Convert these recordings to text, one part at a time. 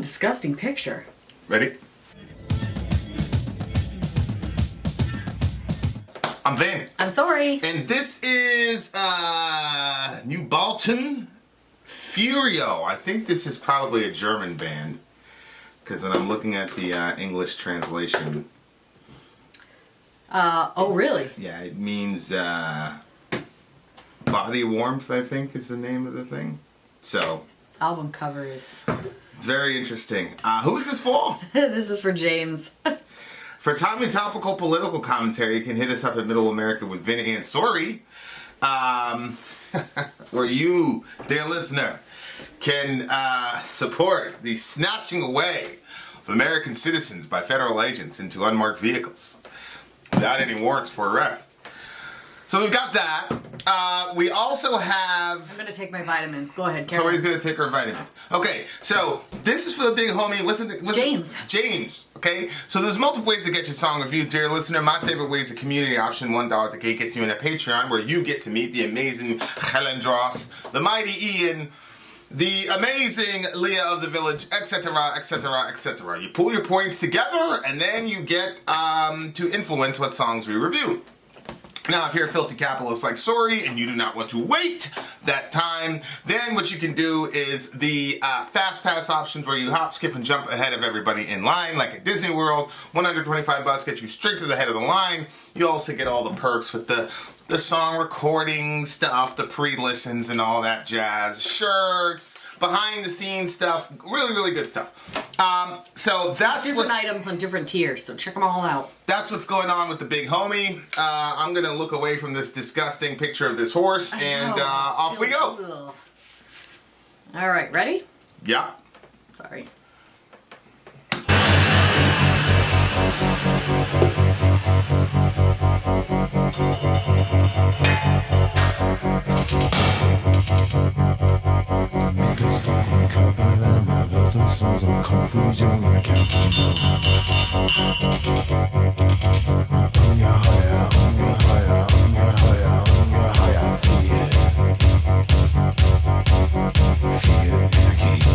disgusting picture. Ready? I'm Vin. I'm sorry. And this is Neubauten Feurio. I think this is probably a German band, because when I'm looking at the English translation. Oh really? Yeah, it means body warmth, I think is the name of the thing. So. Album cover is... Very interesting. Who is this for? This is for James. For timely topical political commentary, you can hit us up at Middle America with Vin and Sori. Where you, dear listener, can support the snatching away of American citizens by federal agents into unmarked vehicles without any warrants for arrest. So we've got that. We also have... I'm going to take my vitamins. Go ahead, Carol. Sori's going to take her vitamins. Okay, so this is for the big homie. James. James, okay? So there's multiple ways to get your song reviewed, dear listener. My favorite way is the community option. $1 at the gate gets you in a Patreon, where you get to meet the amazing Helen Dross, the mighty Ian, the amazing Leah of the Village, etc., etc., etc. You pull your points together, and then you get to influence what songs we review. Now, if you're a filthy capitalist like Sori and you do not want to wait that time, then what you can do is the fast pass options, where you hop, skip, and jump ahead of everybody in line, like at Disney World. $125 gets you straight to the head of the line. You also get all the perks with the song recording stuff, the pre-listens and all that jazz, shirts, behind the scenes stuff, really, really good stuff. So that's different items on different tiers, so check them all out. That's what's going on with the big homie. I'm gonna look away from this disgusting picture of this horse, and off we go. Ugh. All right, ready? Yeah. Sorry. Mittelstock Körperwärme wird aus unserer Konfusion eine Kernfusion. Ungeheuer, ungeheuer, ungeheuer, ungeheuer viel Energie.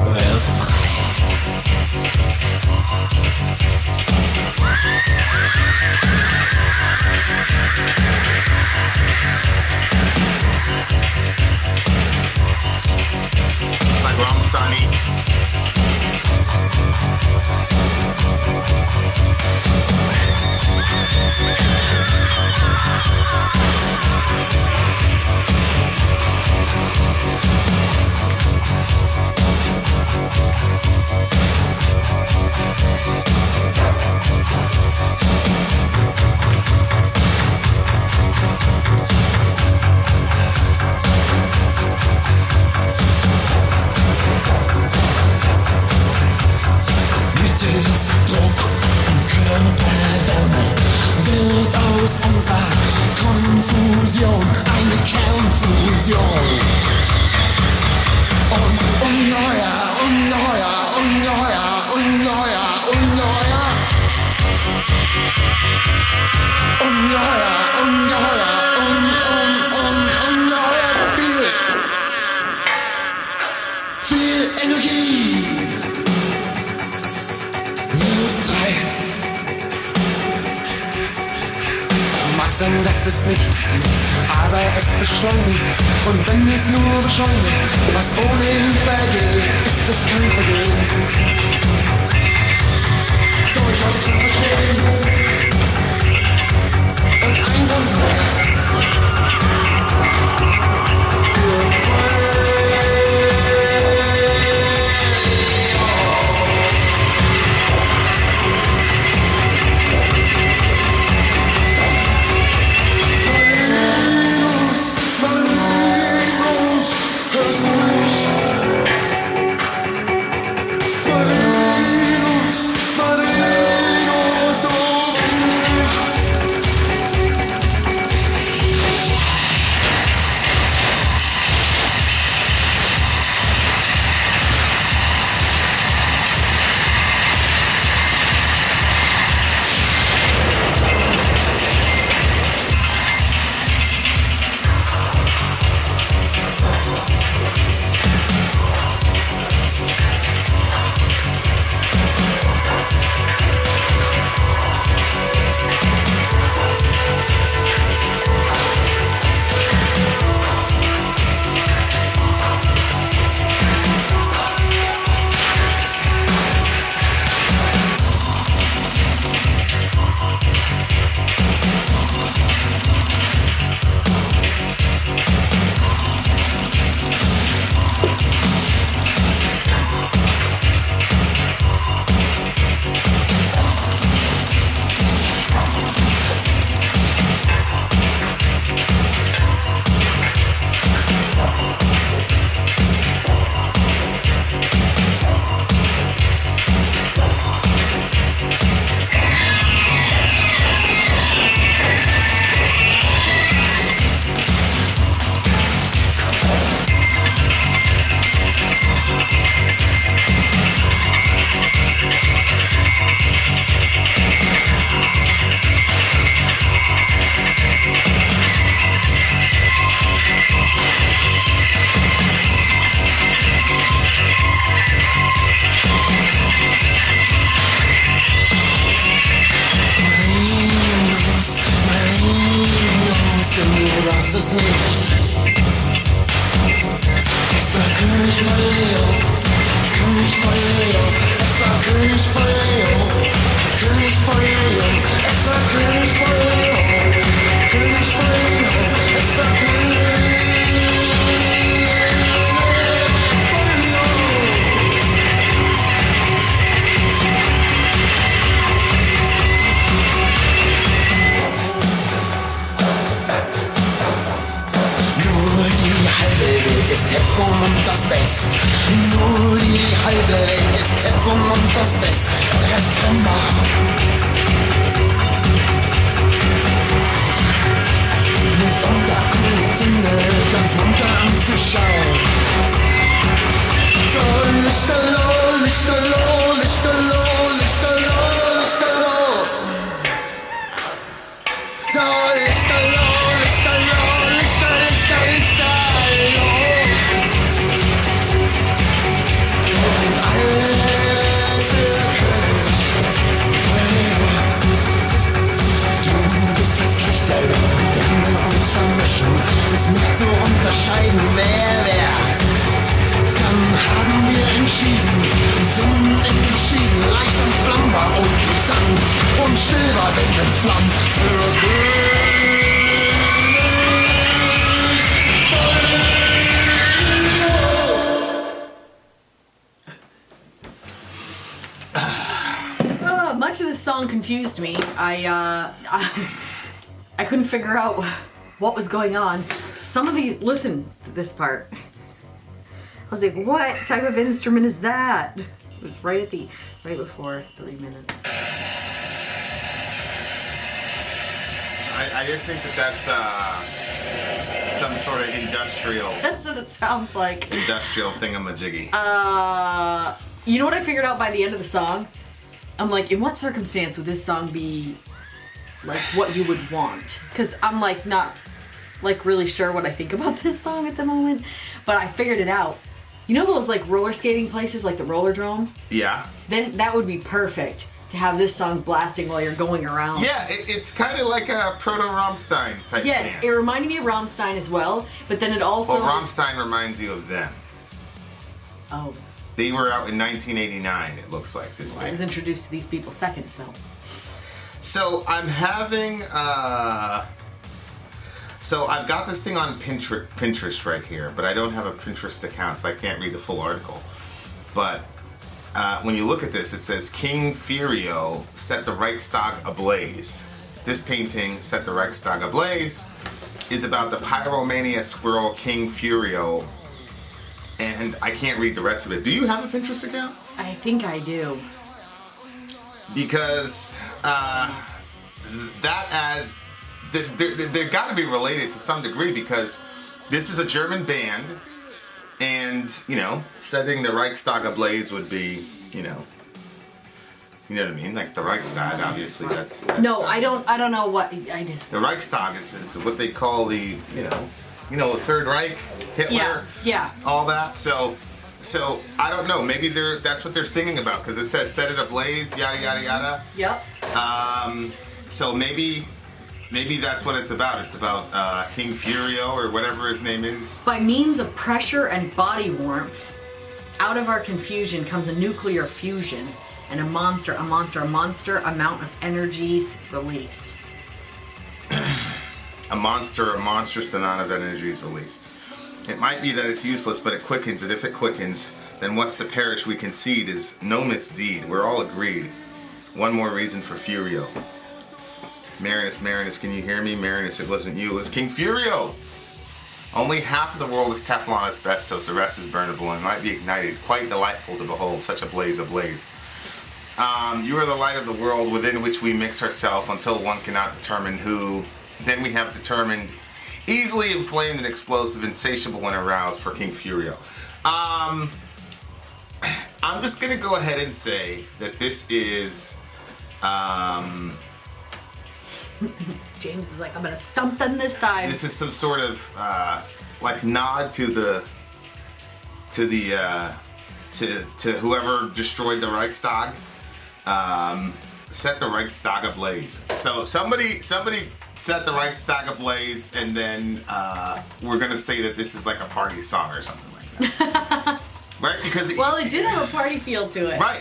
Wird frei. Like Rammstein. Mittels Druck und Körperwärme wird aus unserer Konfusion eine Kernfusion. Und ungeheuer, ungeheuer, ungeheuer, ungeheuer, ungeheuer. Ungeheuer, ungeheuer, ungeheuer viel Energie. Mag sein, dass es nichts ist, aber es beschleunigt. Und wenn es nur beschleunigt, was ohnehin vergeht, ist es kein Vergehen. Durchaus zu verstehen. Und ein Grund mehr. Hörst du mich? König Feurio, König Feurio, es war König Feurio, König Feurio, es war König Feurio, König Feurio, es war König Feurio. Nur die halbe Welt ist Hepburn und das West. Nur die halbe Welt ist Hepburn und das West. Der Rest brennbar. Mitunter angezündet, ganz munter anzuschauen. So Lichterloh, Lichterloh, Lichterloh, Lichterloh, Lichterloh. So Lichterloh, Lichterloh, Lichter, Lichter, Lichterloh. Und alles für König Feurio. Du bist das Lichterloh, mit dem wir uns vermischen. Ist nicht zu unterscheiden, wer. Dann haben wir entschieden, sind entschieden, leicht entflammbar und brisant und stillbar, wenn entflammt für Much of this song confused me. I couldn't figure out what was going on. Some of these, listen to this part. I was like, what type of instrument is that? It was right before 3 minutes. I just think that's some sort of industrial That's what it sounds like. thingamajiggy. You know what I figured out by the end of the song? I'm like, in what circumstance would this song be like what you would want? Because I'm like not like really sure what I think about this song at the moment, but I figured it out. You know those like roller skating places like the roller drome? Yeah. That would be perfect to have this song blasting while you're going around. Yeah, it's kind of like a proto-Rammstein type Yes, band. it reminded me of Rammstein as well, but then it also... Well, Rammstein reminds you of them. Oh. They were out in 1989, it looks like, this I band. was introduced to these people second, so... So I'm having, so I've got this thing on Pinterest right here, but I don't have a Pinterest account, so I can't read the full article. But when you look at this, it says King Feurio set the Reichstag ablaze. This painting, Set the Reichstag Ablaze, is about the pyromania squirrel King Feurio, and I can't read the rest of it. Do you have a Pinterest account? I think I do. Because they're got to be related to some degree, because this is a German band, and you know, setting the Reichstag ablaze would be, you know what I mean, like the Reichstag. Obviously, that's No, I don't know what I just. the Reichstag is what they call the the Third Reich, Hitler, Yeah. all that. So I don't know. Maybe that's what they're singing about, because it says set it ablaze, yada yada yada. Yep. So maybe that's what it's about. It's about King Feurio, or whatever his name is. By means of pressure and body warmth, out of our confusion comes a nuclear fusion and a monster amount of energies released. A monstrous amount of energy is released. It might be that it's useless, but it quickens, and if it quickens, then what's to perish we concede is no misdeed. We're all agreed. One more reason for Feurio. Marinus, can you hear me? Marinus, it wasn't you, it was King Feurio! Only half of the world is Teflon asbestos, the rest is burnable and might be ignited. Quite delightful to behold, such a blaze ablaze. You are the light of the world within which we mix ourselves until one cannot determine who. Then we have determined easily inflamed and explosive, insatiable when aroused for King Feurio. I'm just gonna go ahead and say that this is James is like, I'm gonna stump them this time. this is some sort of like nod to whoever destroyed the Reichstag. Set the Reichstag ablaze. So somebody set the Reichstag ablaze, and then we're gonna say that this is like a party song or something like that. Right? Because Well, it did have a party feel to it. Right.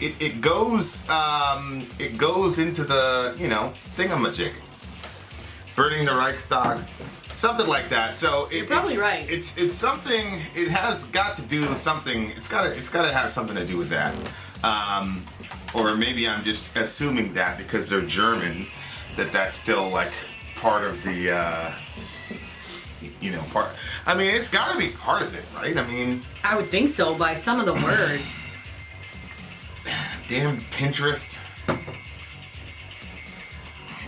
It goes into the, thingamajig. Burning the Reichstag. Something like that. So You're probably right. It's something. It has got to do something. It's got to have something to do with that. Or maybe I'm just assuming that because they're German, that's still like part of the. Part. I mean, it's got to be part of it, right? I mean, I would think so by some of the words. Damn Pinterest.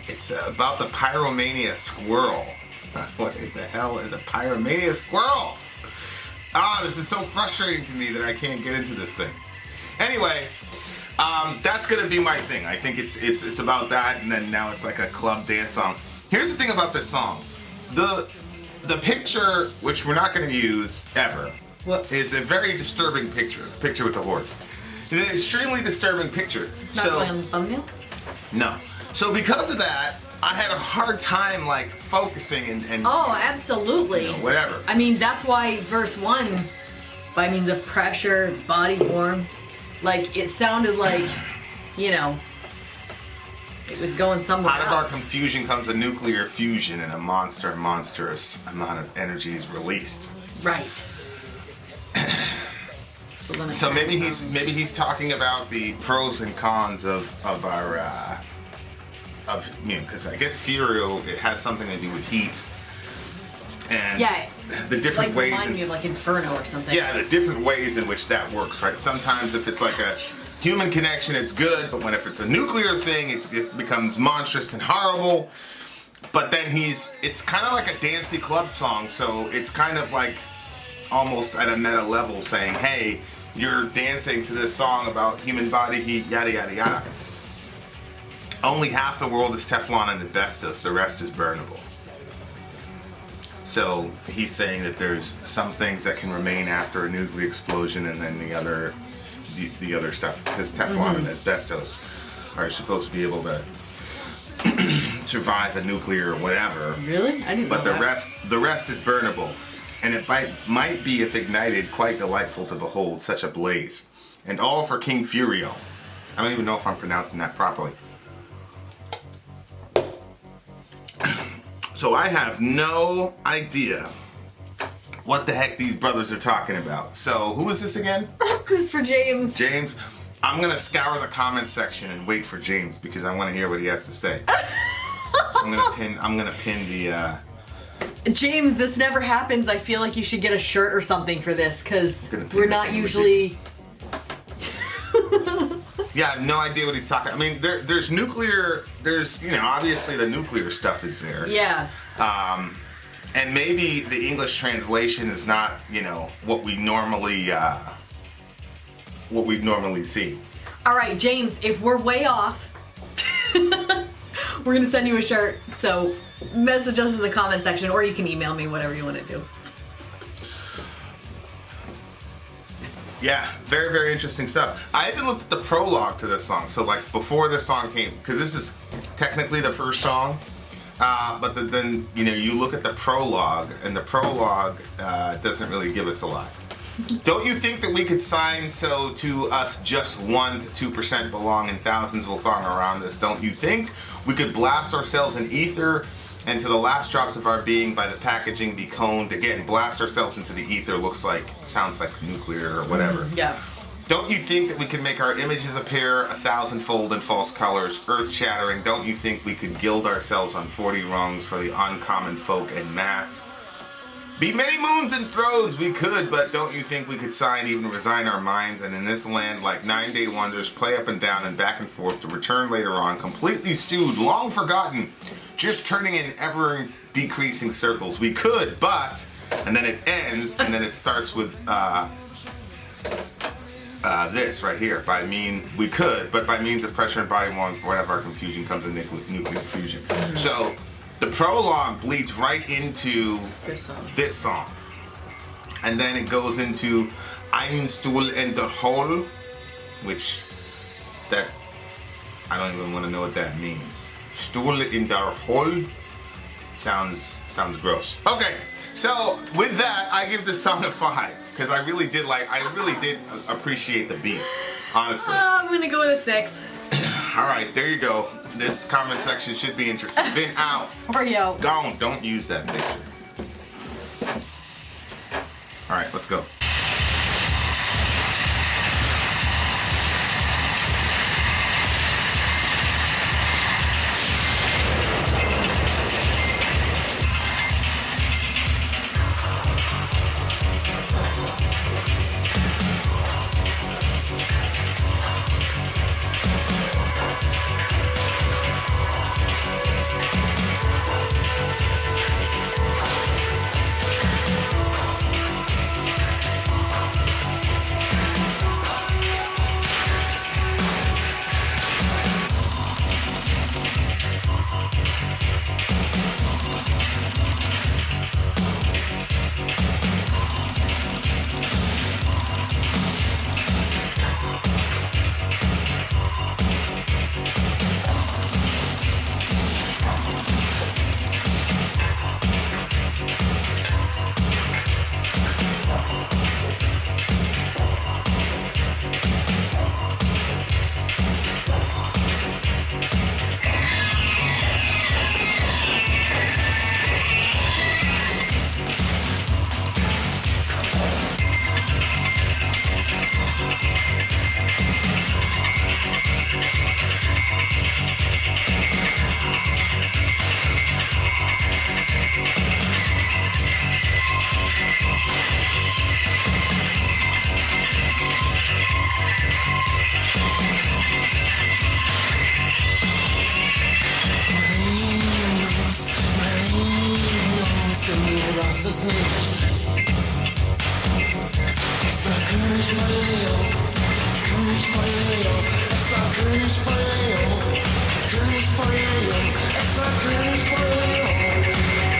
It's about the pyromania squirrel. What the hell is a pyromania squirrel? This is so frustrating to me that I can't get into this thing. Anyway, that's gonna be my thing. I think it's about that, and then now it's like a club dance song. Here's the thing about this song. The picture, which we're not gonna use ever, is a very disturbing picture. The picture with the horse. It's an extremely disturbing picture. It's not going on the thumbnail? No. So because of that, I had a hard time like focusing and Oh, absolutely. Whatever. I mean, that's why verse 1, by means of pressure, body warm, like it sounded like, it was going somewhere Out of our else. confusion comes a nuclear fusion and a monstrous amount of energy is released. Right. So maybe he's talking about the pros and cons of our because I guess Feurio, it has something to do with heat and the different ways. Remind me of like Inferno or something. Yeah, the different ways in which that works, right? Sometimes if it's like a human connection, it's good, but if it's a nuclear thing, it becomes monstrous and horrible. But then it's kind of like a dancey club song, so it's kind of like almost at a meta level saying, hey, you're dancing to this song about human body heat, yada yada yada. Only half the world is Teflon and asbestos, the rest is burnable. So he's saying that there's some things that can remain after a nuclear explosion, and then the other stuff, because Teflon and asbestos are supposed to be able to survive a nuclear or whatever. Really? I didn't know But the rest is burnable. And it might be, if ignited, quite delightful to behold such a blaze. And all for King Feurio. I don't even know if I'm pronouncing that properly. So I have no idea what the heck these brothers are talking about. So who is this again? This is for James. James. I'm gonna scour the comment section and wait for James because I want to hear what he has to say. I'm gonna pin the. James, this never happens. I feel like you should get a shirt or something for this because we're not usually. Yeah, I have no idea what he's talking. I mean, there's nuclear. There's obviously the nuclear stuff is there. Yeah. And maybe the English translation is not what we normally see. All right, James. If we're way off, we're gonna send you a shirt. So message us in the comment section, or you can email me, whatever you want to do. Yeah, very, very interesting stuff. I even looked at the prologue to this song. So like before this song came, because this is technically the first song, but then you look at the prologue, and the prologue doesn't really give us a lot. Don't you think that we could sign so to us just 1% to 2% belong and thousands will throng around us? Don't you think we could blast ourselves in ether and to the last drops of our being by the packaging be coned? Again, blast ourselves into the ether sounds like nuclear or whatever. Yeah. Don't you think that we could make our images appear 1,000-fold in false colors, earth-shattering? Don't you think we could gild ourselves on 40 rungs for the uncommon folk en masse? Be many moons and thrones we could, but don't you think we could sign, even resign our minds, and in this land, like 9-day wonders, play up and down and back and forth to return later on, completely stewed, long forgotten, just turning in ever decreasing circles? We could, but, and then it ends, and then it starts with this right here. We could, but by means of pressure and body warmth, whatever our confusion comes in nuclear fusion. Mm-hmm. So the prologue bleeds right into this song. And then it goes into Ein Stuhl in der Hole, which I don't even want to know what that means. Stuhl in der Hole sounds gross. Okay, so with that, I give this song a 5. because I really did appreciate the beat, honestly. I'm gonna go with a 6. All right, there you go. This comment section should be interesting. Vin out. Feurio. Gone. Don't use that picture. All right, let's go. es nicht. Es war König Feurio, König Feurio, es war König Feurio, König Feurio, es war König Feurio,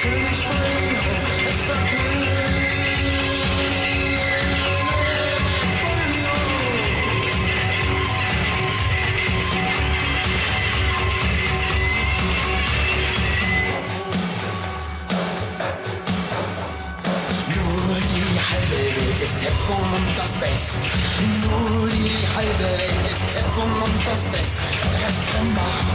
König Feurio, es war König Feurio. Ist Techno und das Bass. Nur die halbe Welt ist Techno und das Bass. Der Rest kann machen.